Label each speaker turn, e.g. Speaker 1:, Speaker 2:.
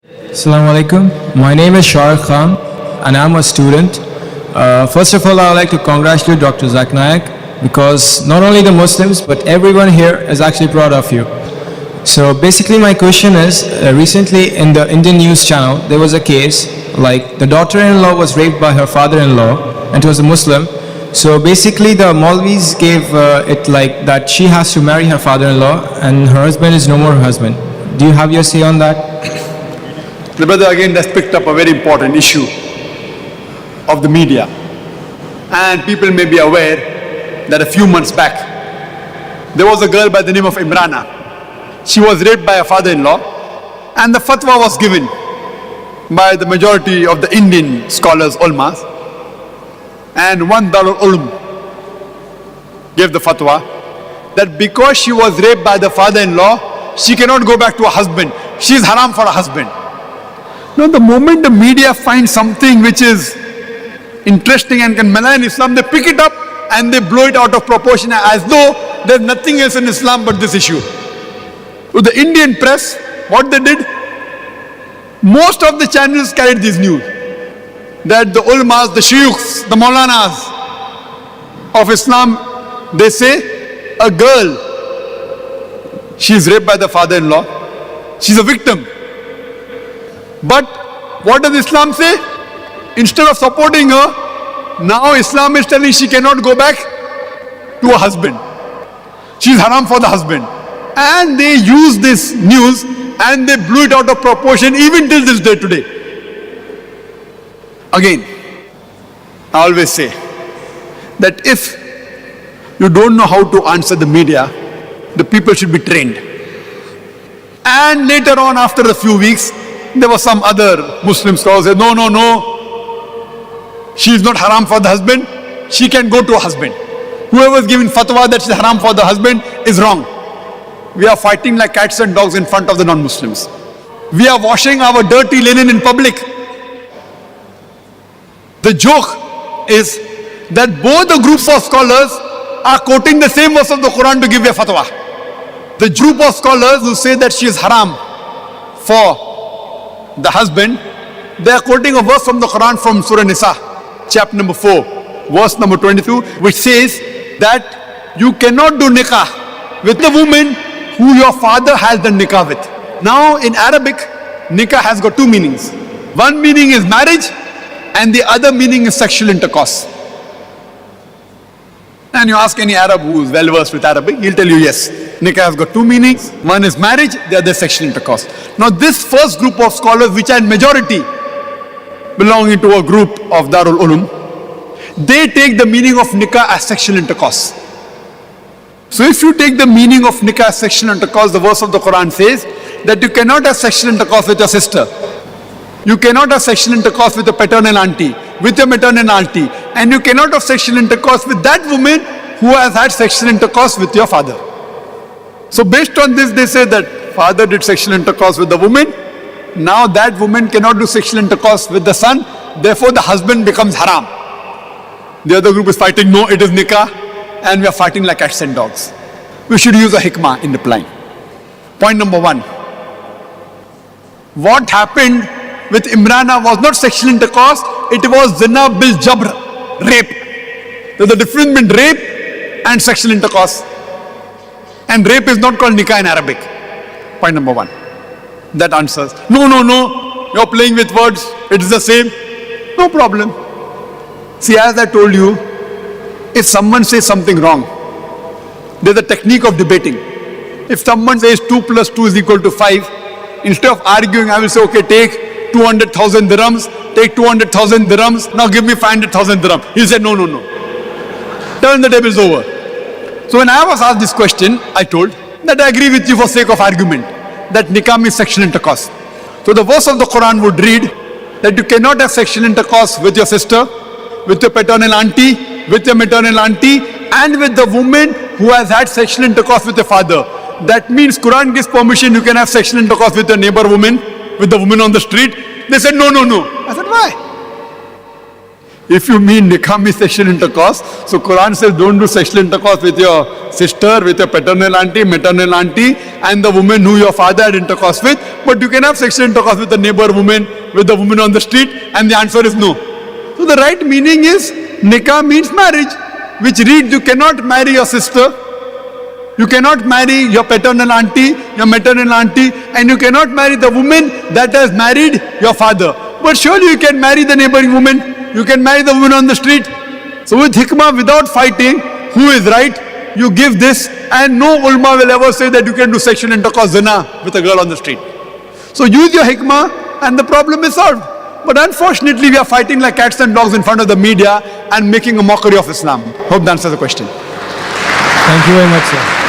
Speaker 1: Assalamu alaikum. My name is Shah Khan and I'm a student. First of all, I would like to congratulate Dr. Zak Naik because not only the Muslims but everyone here is actually proud of you. So basically my question is, recently in the Indian news channel there was a case like the daughter-in-law was raped by her father-in-law and it was a Muslim. So basically the Maulvis gave it like that she has to marry her father-in-law and her husband is no more her husband. Do you have your say on that?
Speaker 2: The brother again has picked up a very important issue of the media. And people may be aware that a few months back, there was a girl by the name of Imrana. She was raped by her father-in-law and the fatwa was given by the majority of the Indian scholars, ulmas. And one Darul Ulum gave the fatwa that because she was raped by the father-in-law, she cannot go back to her husband. She is haram for her husband. Now the moment the media finds something which is interesting and can malign Islam, they pick it up and they blow it out of proportion as though there's nothing else in Islam but this issue. So the Indian press, what they did, most of the channels carried this news that the ulmas, the shuyukhs, the maulanas of Islam, they say a girl, she is raped by the father-in-law, she's a victim. But what does Islam say? Instead of supporting her, now Islam is telling she cannot go back to her husband. She is haram for the husband. And they use this news and they blew it out of proportion even till this day today. Again, I always say that if you don't know how to answer the media, the people should be trained. And later on, after a few weeks, there were some other Muslim scholars who said, no, she is not haram for the husband, she can go to her husband. Whoever is giving fatwa that she is haram for the husband is wrong. We are fighting like cats and dogs in front of the non-Muslims. We are washing our dirty linen in public. The joke is that both the groups of scholars are quoting the same verse of the Quran to give a fatwa. The group of scholars who say that she is haram for the husband, they are quoting a verse from the Quran from Surah Nisa, chapter number 4, verse number 22, which says that you cannot do nikah with the woman who your father has done nikah with. Now in Arabic, nikah has got two meanings. One meaning is marriage and the other meaning is sexual intercourse. And you ask any Arab who is well versed with Arabic, he'll tell you yes, nikah has got two meanings. One is marriage, the other is sexual intercourse. Now this first group of scholars, which are in majority belonging to a group of Darul Ulum, they take the meaning of nikah as sexual intercourse. So if you take the meaning of nikah as sexual intercourse, the verse of the Quran says that you cannot have sexual intercourse with your sister. You cannot have sexual intercourse with your paternal auntie, with your maternal auntie, and you cannot have sexual intercourse with that woman who has had sexual intercourse with your father. So based on this, they say that father did sexual intercourse with the woman, now that woman cannot do sexual intercourse with the son, therefore the husband becomes haram. The other group is fighting, no, it is nikah, and we are fighting like cats and dogs. We should use a hikmah in replying. Point number one. What happened with Imrana was not sexual intercourse, it was zina bil jabr, rape. There's a difference between rape and sexual intercourse. And rape is not called nikah in Arabic. Point number one. That answers. No, you're playing with words, it is the same. No problem. See, as I told you, if someone says something wrong, there's a technique of debating. If someone says 2 plus 2 is equal to 5, instead of arguing, I will say, okay, take 200,000 dirhams, take 200,000 dirhams, now give me 500,000 dirhams. He'll say, no. Turn the tables over. So when I was asked this question, I told that I agree with you for sake of argument, that nikah means sexual intercourse. So the verse of the Quran would read that you cannot have sexual intercourse with your sister, with your paternal auntie, with your maternal auntie, and with the woman who has had sexual intercourse with your father. That means Quran gives permission, you can have sexual intercourse with your neighbor woman, with the woman on the street. They said, no. I said, why? If you mean nikah means sexual intercourse, so Quran says don't do sexual intercourse with your sister, with your paternal auntie, maternal auntie, and the woman who your father had intercourse with. But you can have sexual intercourse with the neighbor woman, with the woman on the street, and the answer is no. So the right meaning is nikah means marriage, which reads you cannot marry your sister, you cannot marry your paternal auntie, your maternal auntie, and you cannot marry the woman that has married your father. But surely you can marry the neighboring woman. You can marry the woman on the street. So with hikmah, without fighting who is right, you give this, and no ulama will ever say that you can do sexual intercourse zina with a girl on the street. So use your hikmah and the problem is solved. But unfortunately we are fighting like cats and dogs in front of the media and making a mockery of Islam. Hope that answers the question.
Speaker 1: Thank you very much, sir.